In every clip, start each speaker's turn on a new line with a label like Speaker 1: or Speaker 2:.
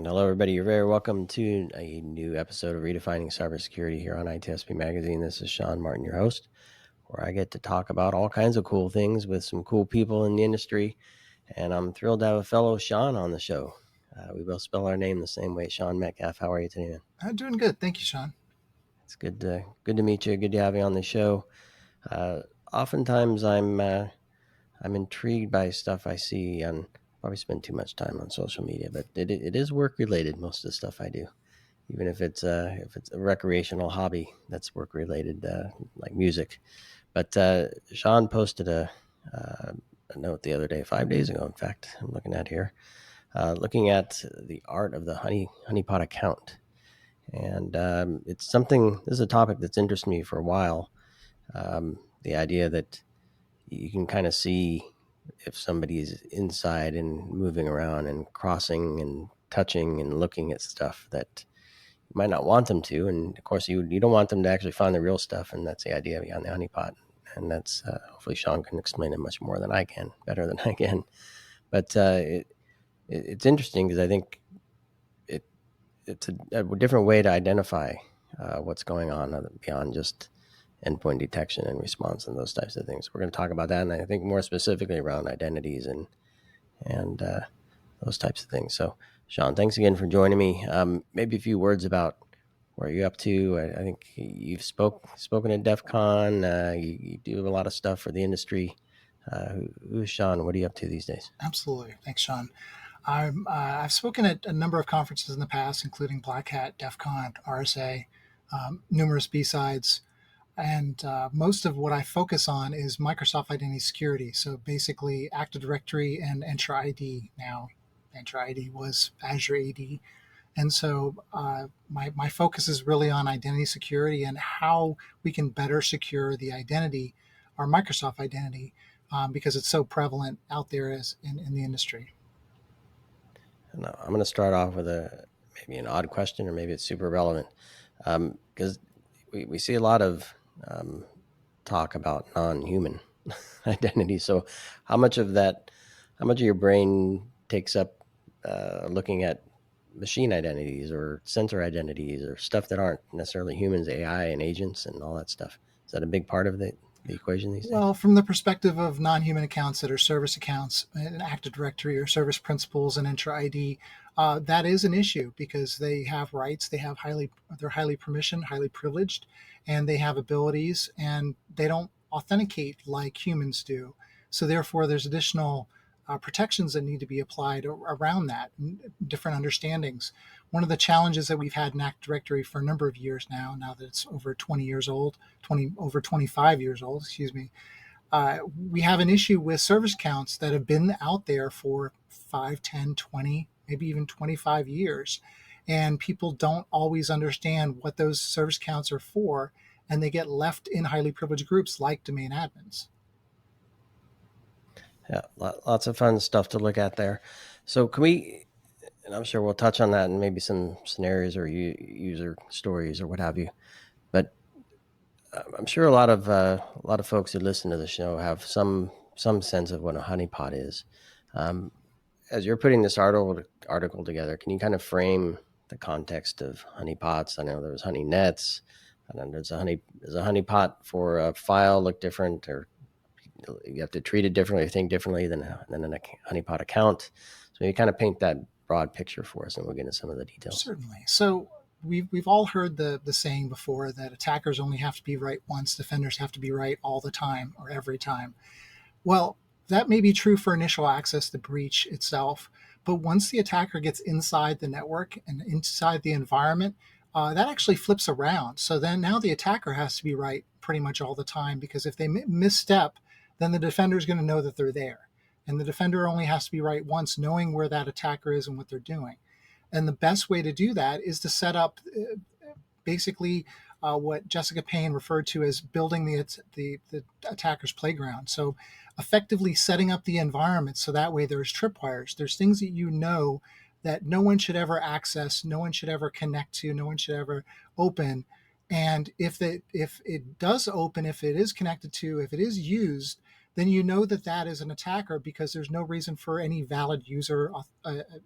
Speaker 1: And hello, everybody. You're very welcome to a new episode of Redefining Cybersecurity here on ITSP Magazine. This is Sean Martin, your host, where I get to talk about all kinds of cool things with some cool people in the industry. And I'm thrilled to have a fellow Sean on the show. We both spell our name the same way. Sean Metcalf, how are you today, man?
Speaker 2: I'm doing good. Thank you, Sean.
Speaker 1: It's good to meet you. Good to have you on the show. Oftentimes, I'm intrigued by stuff I see on. Probably spend too much time on social media, but it is work related. Most of the stuff I do, even if it's a recreational hobby that's work related, like music. But Sean posted a note the other day, 5 days ago. In fact, I'm looking at here, looking at the art of the honeypot account, and it's something. This is a topic that's interested me for a while. The idea that you can kind of see if somebody's inside and moving around and crossing and touching and looking at stuff that you might not want them to. And of course, you don't want them to actually find the real stuff. And that's the idea behind the honeypot. And that's hopefully Sean can explain it much more than I can, better than I can. But it's interesting because I think it's a different way to identify what's going on beyond just endpoint detection and response and those types of things. We're going to talk about that, and I think more specifically around identities and those types of things. So, Sean, thanks again for joining me. Maybe a few words about where you're up to. I think you've spoken at DEF CON. You do a lot of stuff for the industry. Who's Sean? What are you up to these days?
Speaker 2: Absolutely. Thanks, Sean. I've spoken at a number of conferences in the past, including Black Hat, DEF CON, RSA, numerous B-sides. And most of what I focus on is Microsoft Identity Security. So basically Active Directory and Entra ID now. Entra ID was Azure AD. And so my focus is really on identity security and how we can better secure the identity, our Microsoft identity, because it's so prevalent out there as in the industry.
Speaker 1: And I'm going to start off with maybe an odd question, or maybe it's super relevant, because we see a lot of talk about non-human identity. So how much of your brain takes up looking at machine identities or sensor identities or stuff that aren't necessarily humans, AI and agents and all that stuff? Is that a big part of the equation these days?
Speaker 2: Well, from the perspective of non-human accounts that are service accounts in Active Directory or service principals and Entra ID, that is an issue because they have rights, they're highly permissioned, highly privileged, and they have abilities, and they don't authenticate like humans do. So therefore, there's additional protections that need to be applied around that, different understandings. One of the challenges that we've had in Active Directory for a number of years now that it's over 20 years old, over 25 years old, we have an issue with service accounts that have been out there for 5, 10, 20, maybe even 25 years. And people don't always understand what those service accounts are for, and they get left in highly privileged groups like domain admins.
Speaker 1: Yeah, lots of fun stuff to look at there. So can we, and I'm sure we'll touch on that and maybe some scenarios or user stories or what have you. But I'm sure a lot of folks who listen to the show have some sense of what a honeypot is. As you're putting this article together, can you kind of frame the context of honeypots? I know there was honey nets, and then there's a honeypot for a file look different, or you have to treat it differently, think differently than a honeypot account. So you kind of paint that broad picture for us, and we'll get into some of the details.
Speaker 2: Certainly. So we've all heard the saying before that attackers only have to be right once, defenders have to be right all the time or every time. Well, that may be true for initial access, the breach itself, but once the attacker gets inside the network and inside the environment, that actually flips around. So then now the attacker has to be right pretty much all the time, because if they misstep, then the defender is going to know that they're there. And the defender only has to be right once, knowing where that attacker is and what they're doing. And the best way to do that is to set up basically what Jessica Payne referred to as building the attacker's playground. So effectively setting up the environment so that way there's tripwires. There's things that you know that no one should ever access, no one should ever connect to, no one should ever open. And if it does open, if it is connected to, if it is used, then you know that that is an attacker, because there's no reason for any valid user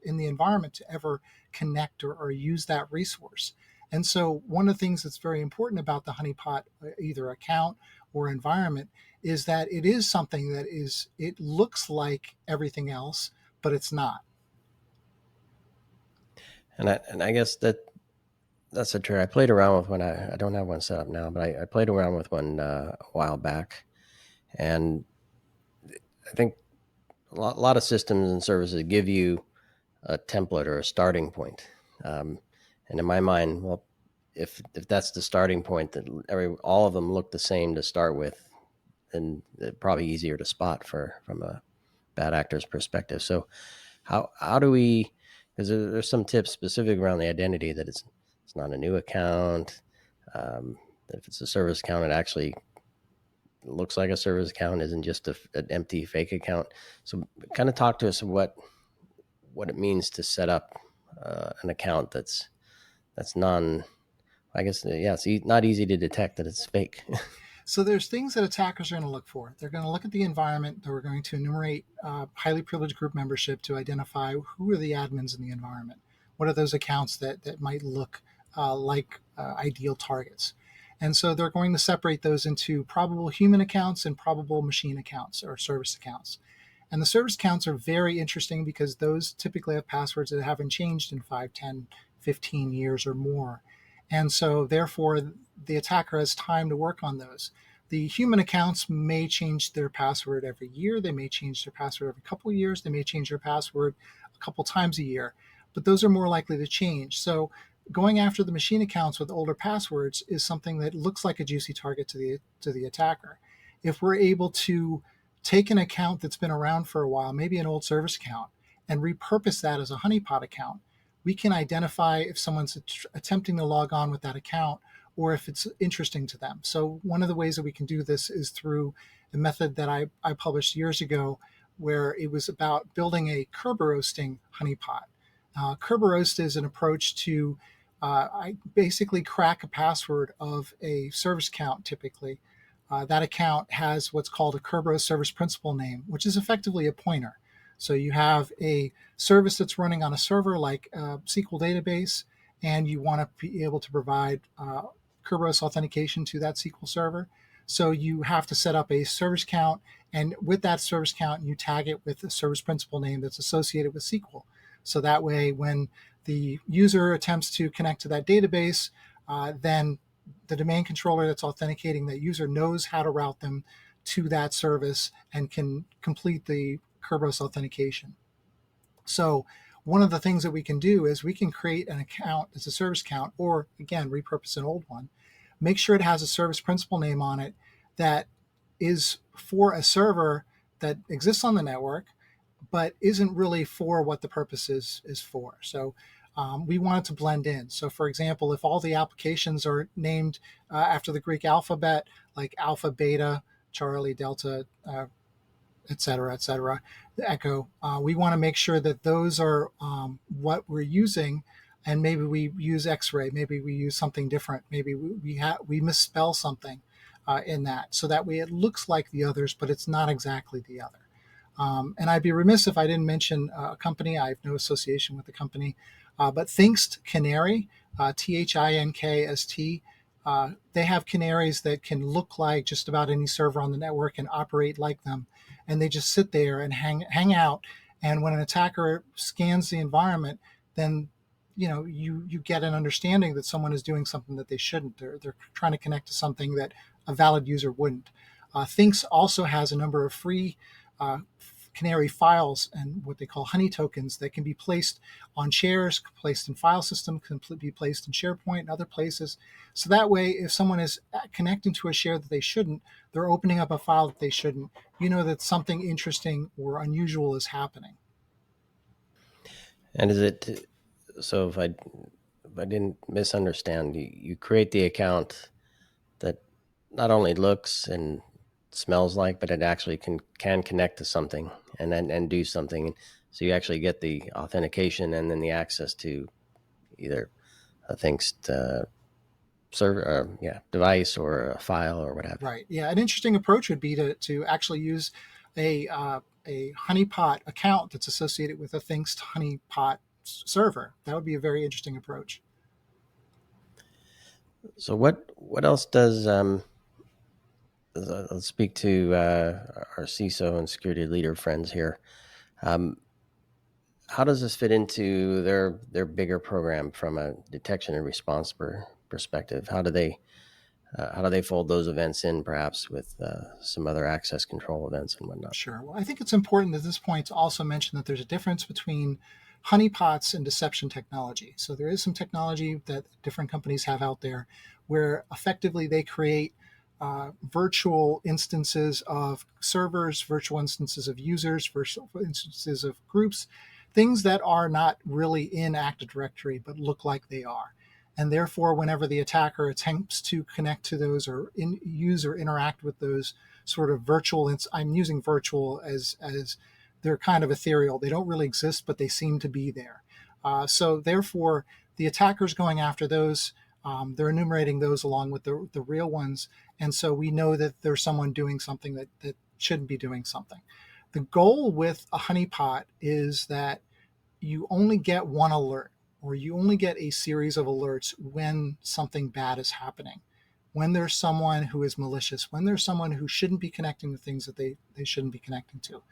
Speaker 2: in the environment to ever connect or use that resource. And so one of the things that's very important about the honeypot, either account or environment, is that it is something that it looks like everything else, but it's not.
Speaker 1: And I guess that's a trick. I played around with one. I don't have one set up now, but I played around with one a while back, and I think a lot of systems and services give you a template or a starting point. And in my mind, well, if that's the starting point, that all of them look the same to start with, then it's probably easier to spot from a bad actor's perspective. So how do we? Because there's some tips specific around the identity that it's not a new account. Um, if it's a service account, it actually looks like a service account, isn't just an empty fake account. So kind of talk to us what it means to set up an account that's non. I guess yeah, it's not easy to detect that it's fake.
Speaker 2: So there's things that attackers are going to look for. They're going to look at the environment. They're going to enumerate highly privileged group membership to identify who are the admins in the environment. What are those accounts that might look like ideal targets? And so they're going to separate those into probable human accounts and probable machine accounts or service accounts. And the service accounts are very interesting because those typically have passwords that haven't changed in 5, 10, 15 years or more. And so, therefore, the attacker has time to work on those. The human accounts may change their password every year. They may change their password every couple of years. They may change their password a couple times a year, but those are more likely to change. So, going after the machine accounts with older passwords is something that looks like a juicy target to the attacker. If we're able to take an account that's been around for a while, maybe an old service account, and repurpose that as a honeypot account, we can identify if someone's attempting to log on with that account or if it's interesting to them. So one of the ways that we can do this is through a method that I published years ago, where it was about building a Kerberoasting honeypot. Kerberoast is an approach to I basically crack a password of a service account typically. That account has what's called a Kerberos service principal name, which is effectively a pointer. So you have a service that's running on a server like a SQL database, and you want to be able to provide Kerberos authentication to that SQL server. So you have to set up a service count, and with that service count, you tag it with a service principal name that's associated with SQL. So that way, when the user attempts to connect to that database, then the domain controller that's authenticating that user knows how to route them to that service and can complete the Kerberos authentication. So one of the things that we can do is we can create an account as a service account, or again, repurpose an old one, make sure it has a service principal name on it that is for a server that exists on the network, but isn't really for what the purpose is for. So we want it to blend in. So, for example, if all the applications are named after the Greek alphabet, like Alpha, Beta, Charlie, Delta, et cetera, the Echo, we want to make sure that those are what we're using. And maybe we use X-ray, maybe we use something different, maybe we misspell something in that, so that way it looks like the others, but it's not exactly the other. And I'd be remiss if I didn't mention a company. I have no association with the company, but Thinkst Canary, THINKST, they have canaries that can look like just about any server on the network and operate like them. And they just sit there and hang out. And when an attacker scans the environment, then you get an understanding that someone is doing something that they shouldn't. They're trying to connect to something that a valid user wouldn't. Thinkst also has a number of free Canary files and what they call honey tokens that can be placed on shares, placed in file system, can be placed in SharePoint and other places. So that way, if someone is connecting to a share that they shouldn't, they're opening up a file that they shouldn't, you know that something interesting or unusual is happening.
Speaker 1: And is it so? If I didn't misunderstand, you create the account that not only looks and smells like, but it actually can connect to something and do something. So you actually get the authentication and then the access to either things device or a file or what have you.
Speaker 2: Right. Yeah. An interesting approach would be to actually use a honeypot account that's associated with a thanks to honeypot server. That would be a very interesting approach.
Speaker 1: So what else does let's speak to our CISO and security leader friends here. Um, how does this fit into their bigger program from a detection and response perspective? How do they fold those events in, perhaps with some other access control events and whatnot?
Speaker 2: Sure. Well, I think it's important at this point to also mention that there's a difference between honeypots and deception technology. So there is some technology that different companies have out there where effectively they create virtual instances of servers, virtual instances of users, virtual instances of groups, things that are not really in Active Directory but look like they are. And therefore, whenever the attacker attempts to connect to those or use or interact with those sort of virtual, I'm using virtual as they're kind of ethereal. They don't really exist, but they seem to be there. So therefore, the attacker's going after those. They're enumerating those along with the real ones. And so we know that there's someone doing something that shouldn't be doing something. The goal with a honeypot is that you only get one alert, or you only get a series of alerts when something bad is happening, when there's someone who is malicious, when there's someone who shouldn't be connecting to things that they shouldn't be connecting to.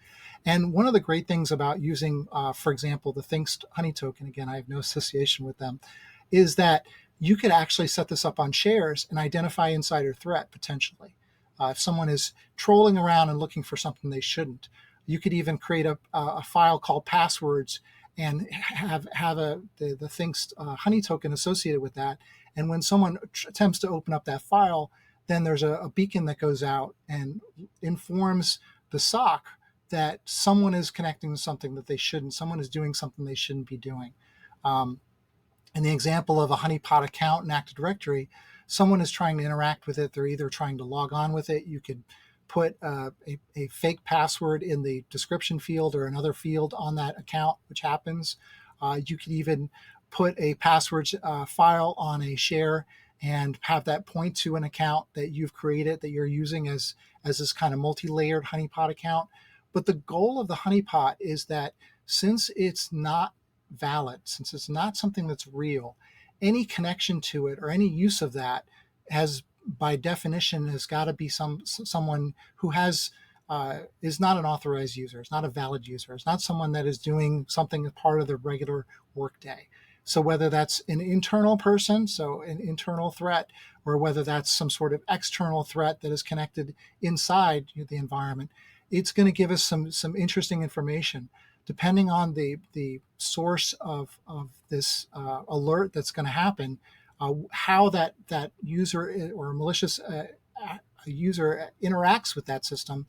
Speaker 2: And one of the great things about using, for example, the Thanks Honey token, again, I have no association with them, is that you could actually set this up on shares and identify insider threat potentially. If someone is trolling around and looking for something they shouldn't, you could even create a file called passwords and have the Thanks Honey token associated with that. And when someone attempts to open up that file, then there's a beacon that goes out and informs the SOC that someone is connecting to something that they shouldn't, someone is doing something they shouldn't be doing. In the example of a honeypot account in Active Directory, someone is trying to interact with it. They're either trying to log on with it. You could put a fake password in the description field or another field on that account, which happens. You could even put a password file on a share and have that point to an account that you've created that you're using as this kind of multi-layered honeypot account. But the goal of the honeypot is that since it's not valid, since it's not something that's real, any connection to it or any use of that has, by definition, has got to be someone who has is not an authorized user, is not a valid user, is not someone that is doing something as part of the regular workday. So whether that's an internal person, so an internal threat, or whether that's some sort of external threat that is connected inside the environment, it's going to give us some interesting information depending on the source of this alert that's going to happen. How that user or a malicious user interacts with that system,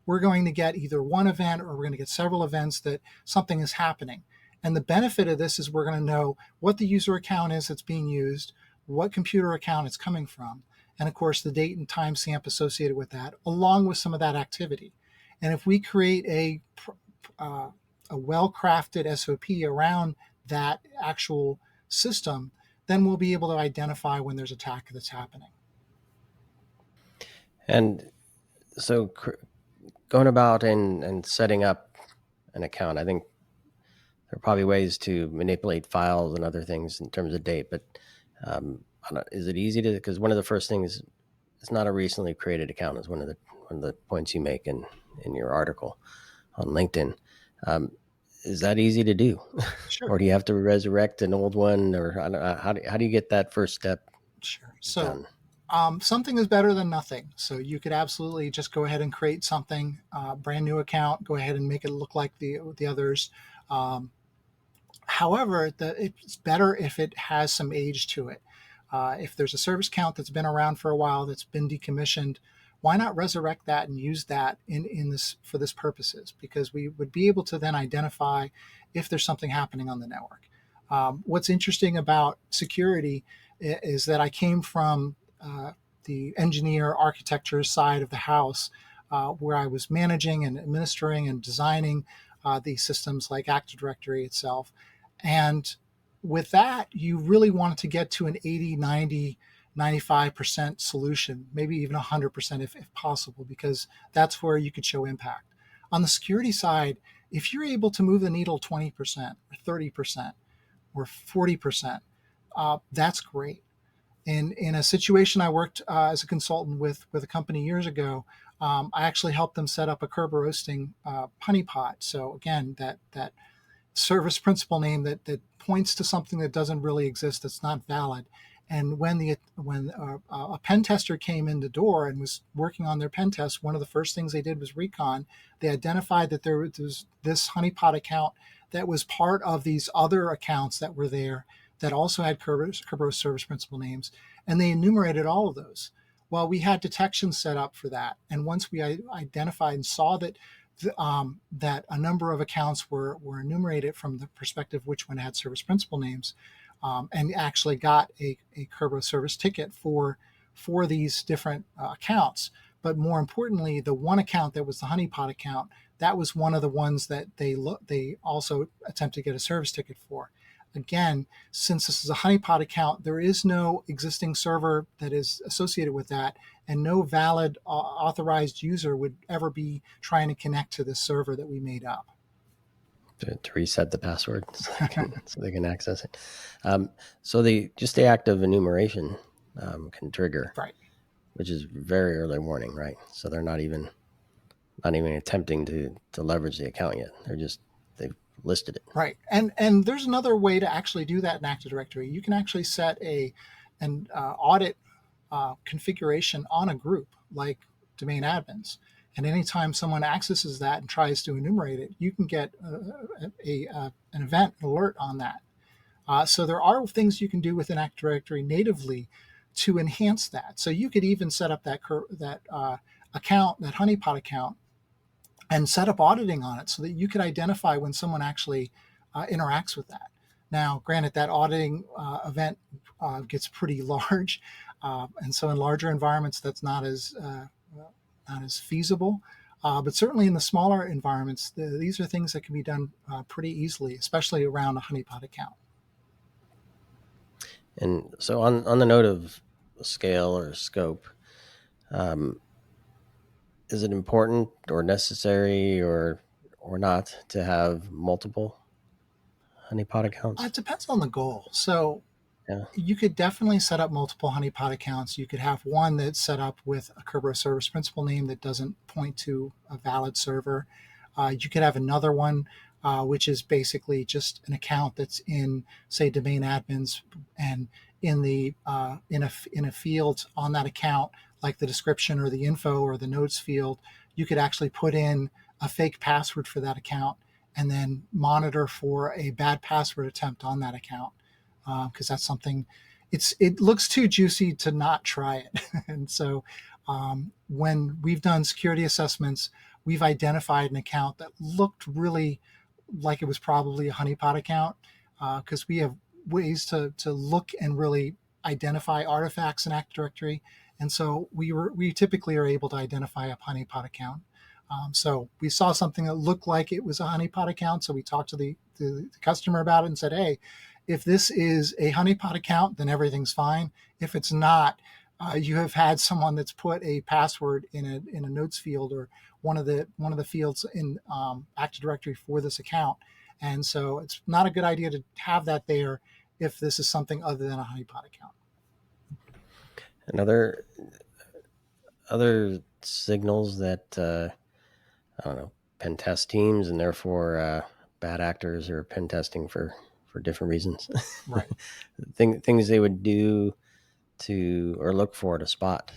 Speaker 2: we're going to get either one event or we're going to get several events that something is happening. And the benefit of this is we're going to know what the user account is that's being used, what computer account it's coming from, and of course the date and time stamp associated with that, along with some of that activity. And if we create a well-crafted SOP around that actual system, then we'll be able to identify when there's attack that's happening.
Speaker 1: And so going about and setting up an account, I think there are probably ways to manipulate files and other things in terms of date, but is it easy to, because one of the first things, it's not a recently created account, is one of the points you make in your article on LinkedIn. Is that easy to do?
Speaker 2: Sure.
Speaker 1: Or do you have to resurrect an old one, or how do you get that first step?
Speaker 2: Sure. So something is better than nothing. So you could absolutely just go ahead and create something, brand new account, go ahead and make it look like the others. However, it's better if it has some age to it. If there's a service count that's been around for a while, that's been decommissioned, why not resurrect that and use that in this for this purposes? Because we would be able to then identify if there's something happening on the network. What's interesting about security is that I came from the engineer architecture side of the house, where I was managing and administering and designing these systems like Active Directory itself. And with that, you really wanted to get to an 80, 90 95% solution, maybe even 100% if possible, because that's where you could show impact. On the security side, if you're able to move the needle 20% or 30% or 40%, that's great. In a situation I worked as a consultant with a company years ago, I actually helped them set up a Kerberoasting honeypot. So again, that service principal name that points to something that doesn't really exist, that's not valid. And when a pen tester came in the door and was working on their pen test, one of the first things they did was recon. They identified that there was this honeypot account that was part of these other accounts that were there that also had Kerberos service principal names, and they enumerated all of those. Well, we had detection set up for that, and once we identified and saw that that a number of accounts were enumerated from the perspective of which one had service principal names, and actually got a Kerberos service ticket for these different accounts. But more importantly, the one account that was the honeypot account, that was one of the ones that they also attempted to get a service ticket for. Again, since this is a honeypot account, there is no existing server that is associated with that, and no valid authorized user would ever be trying to connect to this server that we made up.
Speaker 1: To reset the password so they can access it. So just the act of enumeration can trigger,
Speaker 2: right,
Speaker 1: which is very early warning, right? So they're not even attempting to leverage the account yet. They've listed it.
Speaker 2: Right. And there's another way to actually do that in Active Directory. You can actually set an audit configuration on a group like domain admins. And anytime someone accesses that and tries to enumerate it, you can get an event alert on that. So there are things you can do within Active Directory natively to enhance that. So you could even set up that account, that honeypot account, and set up auditing on it so that you could identify when someone actually interacts with that. Now, granted, that auditing event gets pretty large, and so in larger environments, that's not as feasible. But certainly in the smaller environments, these are things that can be done pretty easily, especially around a honeypot account.
Speaker 1: And so on the note of scale or scope, is it important or necessary or not to have multiple honeypot accounts?
Speaker 2: It depends on the goal. So
Speaker 1: Yeah.
Speaker 2: you could definitely set up multiple honeypot accounts. You could have one that's set up with a Kerberos service principal name that doesn't point to a valid server. You could have another one which is basically just an account that's in, say, domain admins, and in a field on that account, like the description or the info or the notes field, you could actually put in a fake password for that account and then monitor for a bad password attempt on that account, because that's something, it looks too juicy to not try it. And so when we've done security assessments, we've identified an account that looked really like it was probably a honeypot account, because we have ways to look and really identify artifacts in Active Directory. And so we typically are able to identify a honeypot account. So we saw something that looked like it was a honeypot account. So we talked to the customer about it and said, hey, if this is a honeypot account, then everything's fine. If it's not, you have had someone that's put a password in a notes field or one of the fields in Active Directory for this account. And so it's not a good idea to have that there if this is something other than a honeypot account.
Speaker 1: And other signals that I don't know, pen test teams and therefore bad actors are pen testing for different reasons.
Speaker 2: Right.
Speaker 1: Things they would do to or look for to spot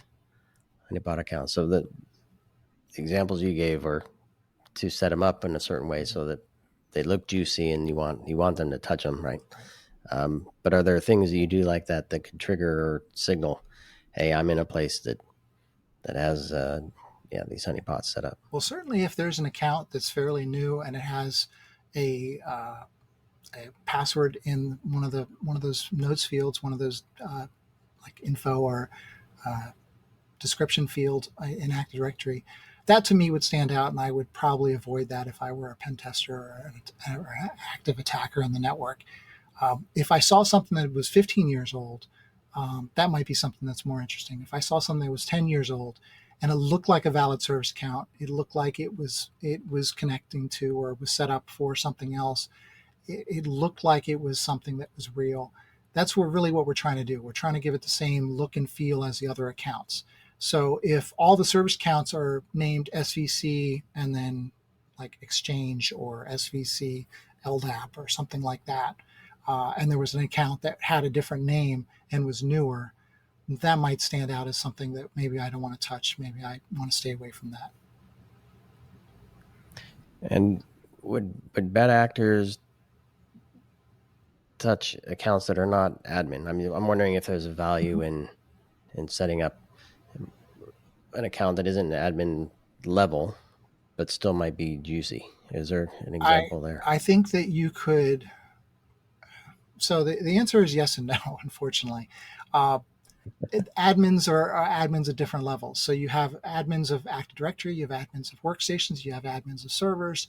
Speaker 1: honeypot accounts. So the examples you gave are to set them up in a certain way so that they look juicy and you want them to touch them, right? But are there things that you do like that could trigger or signal, hey, I'm in a place that has these honeypots set up?
Speaker 2: Well, certainly if there's an account that's fairly new and it has a password in one of those notes fields, one of those like info or description field in Active Directory, that to me would stand out, and I would probably avoid that if I were a pen tester or an active attacker in the network. If I saw something that was 15 years old, That might be something that's more interesting. If I saw something that was 10 years old and it looked like a valid service account, it looked like it was connecting to or was set up for something else, it looked like it was something that was real. That's really what we're trying to do. We're trying to give it the same look and feel as the other accounts. So if all the service accounts are named SVC and then like Exchange or SVC LDAP or something like that, and there was an account that had a different name and was newer, that might stand out as something that maybe I don't want to touch. Maybe I want to stay away from that.
Speaker 1: And would bad actors touch accounts that are not admin? I mean, I'm wondering if there's a value in setting up an account that isn't admin level, but still might be juicy. Is there an
Speaker 2: I
Speaker 1: example there?
Speaker 2: I think that you could. So the answer is yes and no. Unfortunately, uh, admins are admins at different levels. So you have admins of Active Directory, you have admins of workstations, you have admins of servers,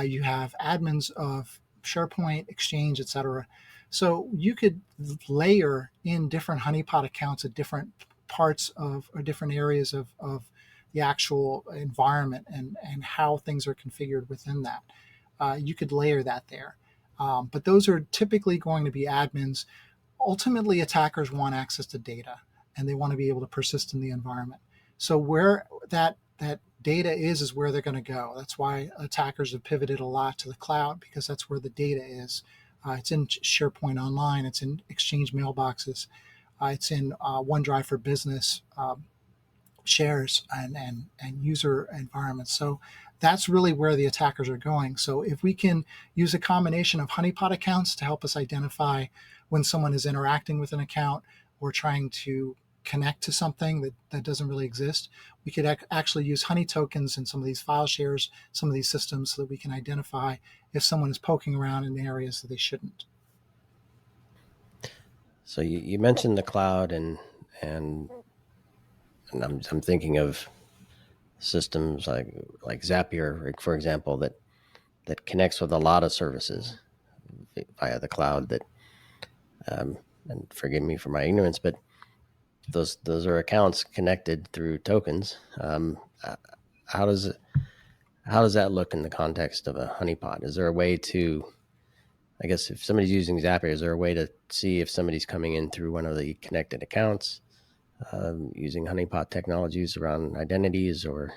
Speaker 2: you have admins of SharePoint, Exchange, etc. So you could layer in different honeypot accounts at different parts of or different areas of the actual environment and how things are configured within that. You could layer that there. But those are typically going to be admins. Ultimately, attackers want access to data and they want to be able to persist in the environment. So where that data is where they're going to go. That's why attackers have pivoted a lot to the cloud, because that's where the data is. It's in SharePoint Online. It's in Exchange mailboxes. It's in OneDrive for Business shares and user environments. So that's really where the attackers are going. So if we can use a combination of honeypot accounts to help us identify when someone is interacting with an account or trying to connect to something that doesn't really exist, we could actually use honey tokens in some of these file shares, some of these systems, so that we can identify if someone is poking around in areas that they shouldn't.
Speaker 1: So you mentioned the cloud, and I'm thinking of systems like Zapier, for example, that connects with a lot of services via the cloud. That and forgive me for my ignorance, but those are accounts connected through tokens. How does it how does that look in the context of a honeypot? Is there a way to, I guess, if somebody's using Zapier, is there a way to see if somebody's coming in through one of the connected accounts using honeypot technologies around identities, or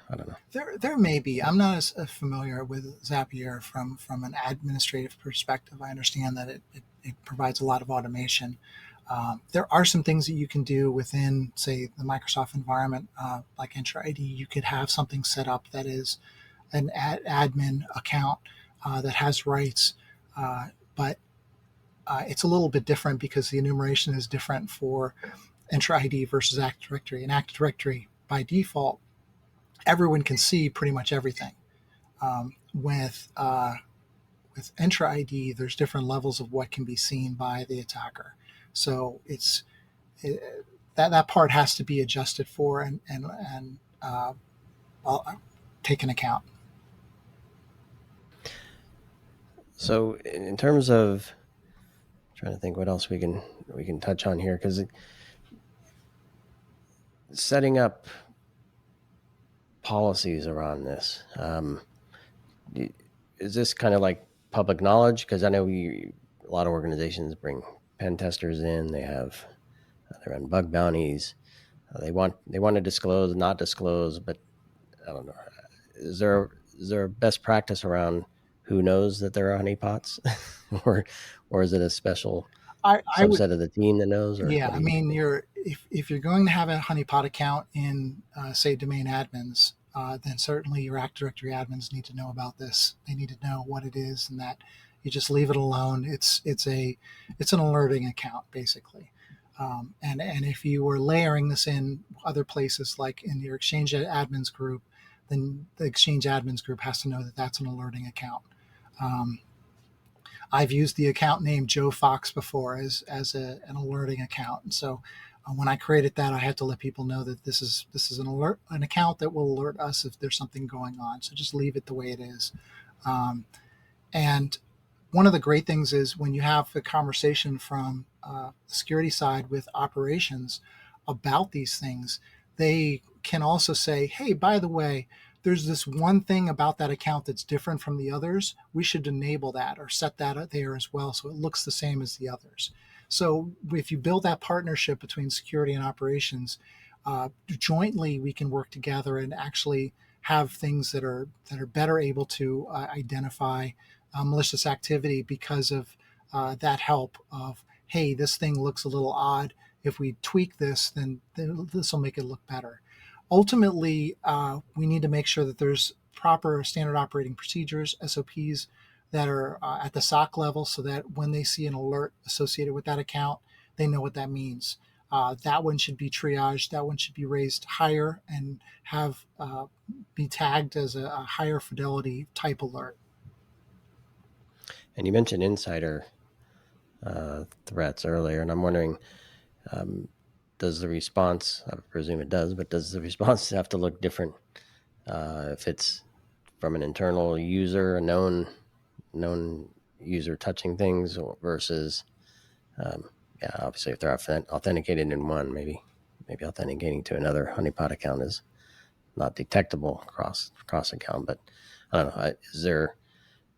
Speaker 1: I don't know.
Speaker 2: There may be. I'm not as familiar with Zapier from an administrative perspective. I understand that it provides a lot of automation. There are some things that you can do within, say, the Microsoft environment, like Entra ID. You could have something set up that is an admin account that has rights, but it's a little bit different because the enumeration is different for Entra ID versus Active Directory. In Active Directory, by default, everyone can see pretty much everything. With Entra ID, there's different levels of what can be seen by the attacker. So that part has to be adjusted for and taken account.
Speaker 1: So in terms of trying to think what else we can touch on here, because setting up policies around this, is this kind of like public knowledge? Because I know a lot of organizations bring pen testers in. They run bug bounties. They want to disclose, not disclose, but I don't know. Is there a best practice around who knows that there are honeypots, or is it a special
Speaker 2: I would,
Speaker 1: subset of the team that knows, or
Speaker 2: yeah.
Speaker 1: what
Speaker 2: I
Speaker 1: do you?
Speaker 2: mean, if you're going to have a honeypot account in, say, domain admins, then certainly your Active Directory admins need to know about this. They need to know what it is, and that you just leave it alone. It's an alerting account basically. And if you were layering this in other places, like in your Exchange admins group, then the Exchange admins group has to know that that's an alerting account. Um, I've used the account name Joe Fox before as an alerting account, and so when I created that, I had to let people know that this is an account that will alert us if there's something going on. So just leave it the way it is, and one of the great things is when you have a conversation from the security side with operations about these things, they can also say, hey, by the way, there's this one thing about that account that's different from the others. We should enable that or set that there as well so it looks the same as the others. So if you build that partnership between security and operations, jointly we can work together and actually have things that are better able to identify malicious activity because of that help of, hey, this thing looks a little odd. If we tweak this, then this will make it look better. Ultimately, we need to make sure that there's proper standard operating procedures, SOPs, that are at the SOC level so that when they see an alert associated with that account, they know what that means. That one should be triaged. That one should be raised higher and have be tagged as a higher fidelity type alert.
Speaker 1: And you mentioned insider threats earlier, and I'm wondering, does the response, I presume it does, but does the response have to look different if it's from an internal user, a known user touching things, versus, obviously if they're authenticated in one, maybe authenticating to another honeypot account is not detectable cross account. But I don't know, is there,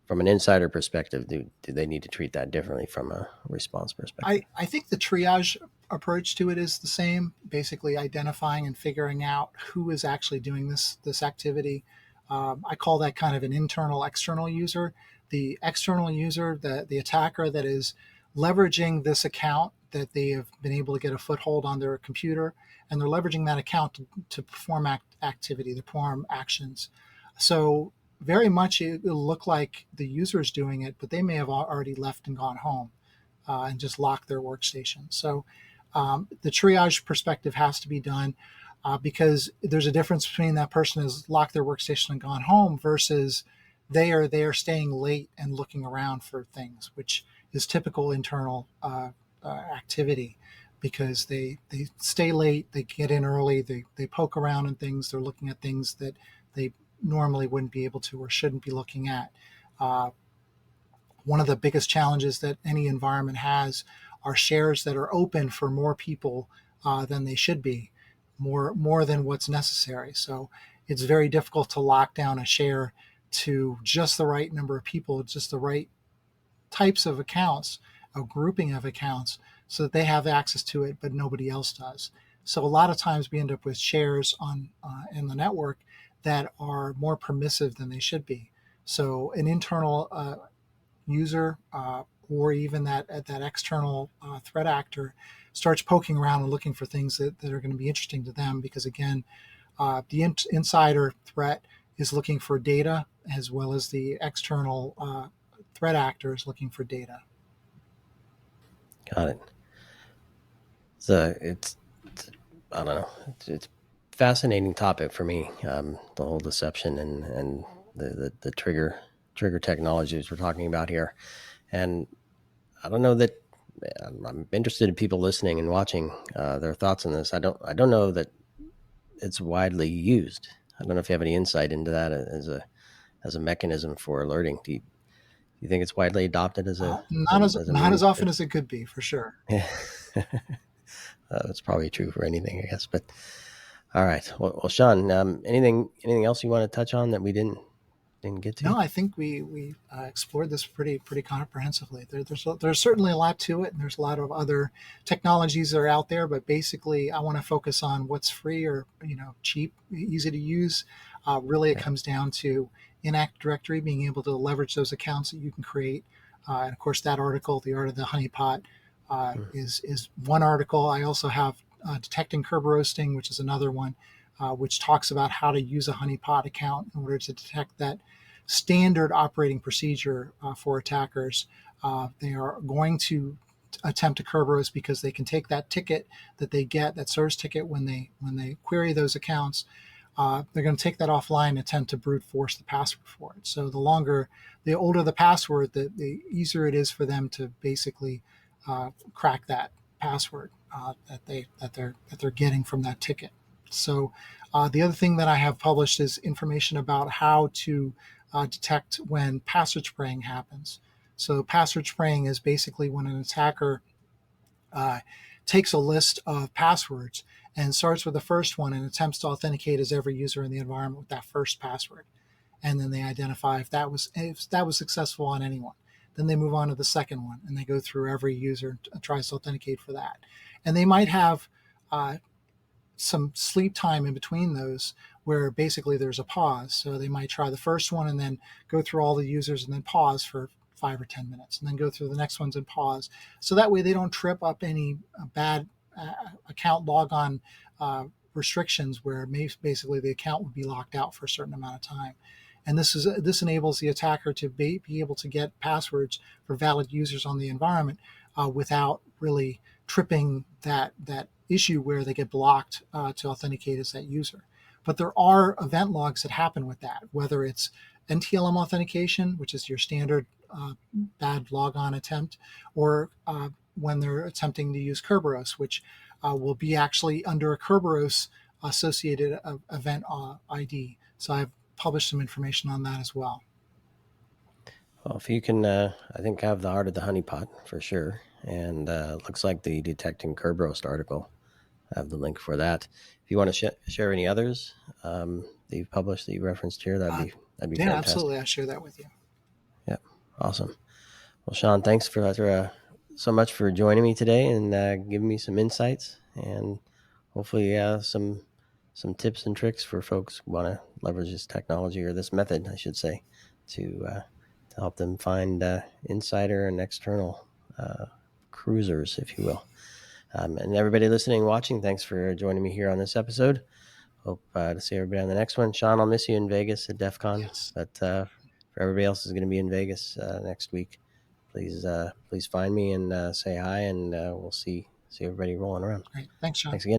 Speaker 1: from an insider perspective, do they need to treat that differently from a response perspective?
Speaker 2: I think the triage approach to it is the same, basically identifying and figuring out who is actually doing this activity. I call that kind of an internal external user. The external user, the attacker that is leveraging this account that they have been able to get a foothold on their computer, and they're leveraging that account to perform activity, to perform actions. So very much it'll look like the user is doing it, but they may have already left and gone home and just locked their workstation. So the triage perspective has to be done because there's a difference between that person has locked their workstation and gone home versus they are staying late and looking around for things, which is typical internal activity because they stay late, they get in early, they poke around in things, they're looking at things that they normally wouldn't be able to or shouldn't be looking at. One of the biggest challenges that any environment has are shares that are open for more people than they should be, more than what's necessary. So it's very difficult to lock down a share to just the right number of people, just the right types of accounts, a grouping of accounts, so that they have access to it, but nobody else does. So a lot of times we end up with shares on in the network that are more permissive than they should be. So an internal user or even that external threat actor starts poking around and looking for things that are going to be interesting to them because, again, the insider threat is looking for data as well as the external threat actor is looking for data.
Speaker 1: Got it. So it's I don't know. It's fascinating topic for me. The whole deception and the trigger technologies we're talking about here, and I don't know that I'm interested in people listening and watching their thoughts on this. I don't know that it's widely used. I don't know if you have any insight into that as a mechanism for alerting. Do you think it's widely adopted as a
Speaker 2: Not as
Speaker 1: means
Speaker 2: often as it could be, for sure.
Speaker 1: to, that's probably true for anything, I guess. But all right, well, Sean, anything else you want to touch on that we didn't get to?
Speaker 2: No, I think we explored this pretty comprehensively. There's certainly a lot to it, and there's a lot of other technologies that are out there. But basically, I want to focus on what's free or cheap, easy to use. Really, it comes down to in Active Directory being able to leverage those accounts that you can create. And of course, that article, The Art of the Honeypot, is one article. I also have Detecting Kerberoasting, which is another one, which talks about how to use a honeypot account in order to detect that standard operating procedure for attackers. They are going to attempt to Kerberos because they can take that ticket that they get, that service ticket, when they query those accounts. They're going to take that offline and attempt to brute force the password for it. So the older the password, the easier it is for them to basically crack that password that they're getting from that ticket. So the other thing that I have published is information about how to detect when password spraying happens. So password spraying is basically when an attacker uh, takes a list of passwords and starts with the first one and attempts to authenticate as every user in the environment with that first password. And then they identify if that was successful on anyone. Then they move on to the second one and they go through every user and tries to authenticate for that. And they might have some sleep time in between those where basically there's a pause. So they might try the first one and then go through all the users and then pause for 5 or 10 minutes and then go through the next ones and pause. So that way they don't trip up any bad account logon restrictions where basically the account would be locked out for a certain amount of time. And this enables the attacker to be able to get passwords for valid users on the environment without really tripping that issue where they get blocked to authenticate as that user. But there are event logs that happen with that, whether it's NTLM authentication, which is your standard bad logon attempt, or when they're attempting to use Kerberos, which will be actually under a Kerberos associated event ID. So I've published some information on that as well.
Speaker 1: Well, if you can, I think have the art of the honeypot for sure. And looks like the detecting Kerberoast article. I have the link for that. If you want to share any others that you've published that you referenced here, that'd be
Speaker 2: Yeah,
Speaker 1: fantastic.
Speaker 2: absolutely. I'll share that with you.
Speaker 1: Yeah, awesome. Well, Sean, thanks for so much for joining me today and giving me some insights and hopefully some tips and tricks for folks who want to leverage this technology or this method, I should say, to help them find insider and external cruisers, if you will. And everybody listening and watching, thanks for joining me here on this episode. Hope to see everybody on the next one. Sean, I'll miss you in Vegas at DEF CON,
Speaker 2: Yes.
Speaker 1: but for everybody else who's going to be in Vegas next week, please find me and say hi, and we'll see everybody rolling around.
Speaker 2: Great. Thanks, Sean.
Speaker 1: Thanks again.